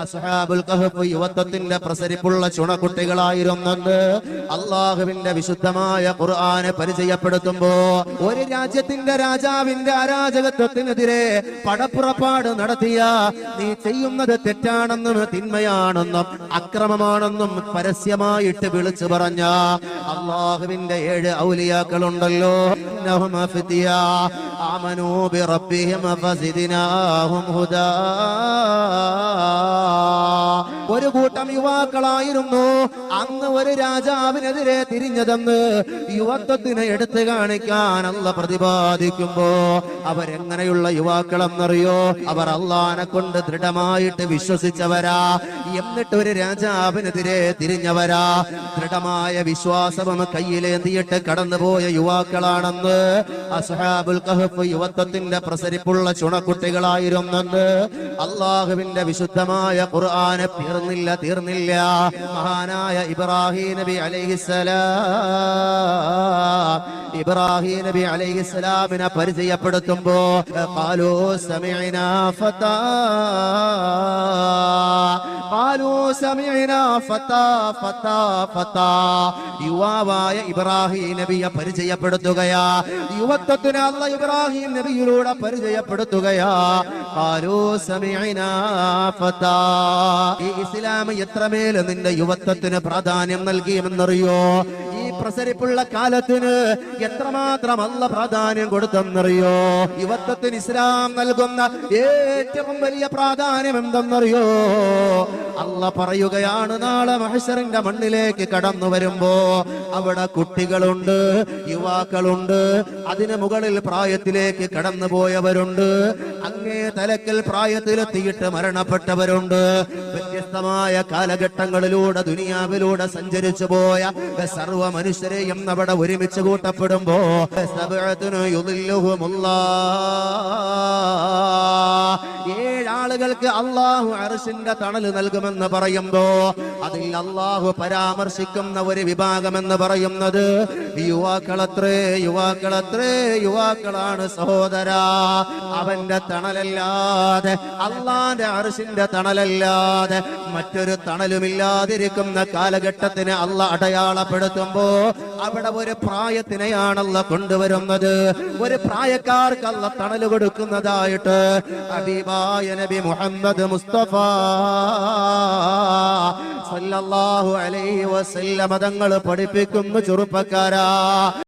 അസ്ഹാബുൽ കഹഫ് യുവത്വത്തിന്റെ പ്രസരിപ്പുള്ള ചുണക്കുട്ടികളായിരുന്നെന്ന് അള്ളാഹുവിന്റെ വിശുദ്ധമായ ഖുർആനെ പരിചയപ്പെടുത്തുമ്പോ ഒരു രാജ്യത്തിന്റെ രാജാവിന്റെ അരാജകത്വത്തിനെതിരെ പടപ്പുറപ്പാട് നടത്തിയ നീ ചെയ്യുന്നത് തെറ്റാണെന്നും തിന്മയാണെന്നും അക്രമമാണെന്നും പരസ്യമായിട്ട് വിളിച്ചു പറഞ്ഞ അള്ളാഹുവിന്റെ 7 ഔലിയാക്കളുണ്ടല്ലോ, ആമനൂ ബിറബ്ബിഹിം ഫസിദ്നാഹും ഹുദാ. ഒരു കൂട്ടം യുവാക്കളായിരുന്നു അന്ന് ഒരു രാജാവിനെതിരെ തിരിഞ്ഞതെന്ന് യുവത്വത്തിനെ എടുത്തു കാണിക്കാൻ അല്ലാഹ് പ്രതിപാദിക്കുമ്പോ അവരെങ്ങനെയുള്ള യുവാക്കളെന്നറിയോ? അവർ അള്ളാനെ കൊണ്ട് ദൃഢമായിട്ട് വിശ്വസിച്ചവരാ, എന്നിട്ട് ഒരു രാജാവിനെതിരെ തിരിഞ്ഞവരാ. ദൃഢമായ വിശ്വാസവും കയ്യിലേന്തിയിട്ട് കടന്നുപോയ യുവാക്കളാണെന്ന് അസ്ഹാബുൽ കഹഫ് യുവത്വത്തിന്റെ പ്രസരിപ്പുള്ള ചുണക്കുട്ടികളായിരുന്നെന്ന് അള്ളാഹുവിന്റെ വിശുദ്ധമായ ഖുർആനെ തീർന്നില്ല. മഹാനായ ഇബ്രാഹിം നബി അലൈഹിസ്സലാമിനെ പരിചയപ്പെടുത്തുമ്പോ ഖാലൂ സമിഅനാ ഫതാ യുവാവായ ഇബ്രാഹിം നബിയെ പരിചയപ്പെടുത്തുകയാ. യുവത്വത്തിന് അല്ലാഹ് ഇബ്രാഹിം നബിയിലൂടെ പരിചയപ്പെടുത്തുകയാ. ഖാലൂ സമിഅനാ ഫതാ. ഈ ഇസ്ലാം എത്രമേൽ നിന്റെ യുവത്വത്തിന് പ്രാധാന്യം നൽകിയെന്നറിയോ? ഈ പ്രസരിപ്പുള്ള കാലത്തിന് എത്രമാത്രം അല്ലാഹ് പ്രാധാന്യം കൊടുത്തെന്നറിയോ? യുവത്വത്തിന് ഇസ്ലാം നൽകുന്ന ഏറ്റവും വലിയ പ്രാധാന്യം എന്തെന്നറിയോ? അല്ലാഹ് പറയുകയാണ്, നാളെ മഹ്ശറിന്റെ മണ്ണിലേക്ക് കടന്നു വരുമ്പോ അവിടെ കുട്ടികളുണ്ട്, യുവാക്കളുണ്ട്, അതിന് മുകളിൽ പ്രായത്തിലേക്ക് കടന്നു പോയവരുണ്ട്, അങ്ങേ തലക്കൽ പ്രായത്തിലെത്തിയിട്ട് മരണപ്പെട്ടവരുണ്ട്. വ്യത്യസ്തമായ കാലഘട്ടങ്ങളിലൂടെ ദുനിയാവിലൂടെ സഞ്ചരിച്ചു പോയ സർവ മനുഷ്യരെയും അവിടെ ഒരുമിച്ച് കൂട്ടപ്പെടുമ്പോ ഏഴാളുകൾക്ക് അള്ളാഹു അർശിന്റെ തണല് നൽകുമെന്ന് പറയുമ്പോ അതിൽ അള്ളാഹു പരാമർശിക്കുന്ന ഒരു വിഭാഗമെന്ന് പറയുന്നത് യുവാക്കളാണ് സഹോദരാ. അവന്റെ തണലല്ലാതെ, അള്ളാന്റെ അർശിന്റെ തണലല്ലാതെ മറ്റൊരു തണലുമില്ലാതിരിക്കുന്ന കാലഘട്ടത്തിന് അള്ളാഹ് അടയാളപ്പെടുത്തുമ്പോ അവിടെ ഒരു പ്രായത്തിനെയാണല്ല കൊണ്ടുവരുന്നത്. ഒരു പ്രായക്കാർക്ക് അല്ല തണല് കൊടുക്കുന്നതായിട്ട് ഹബീബായ നബി മുഹമ്മദ് മുസ്തഫ സല്ലല്ലാഹു അലൈഹി വസല്ലം തങ്ങൾ പഠിപ്പിക്കുന്നു. ചെറുപ്പക്കാരാ,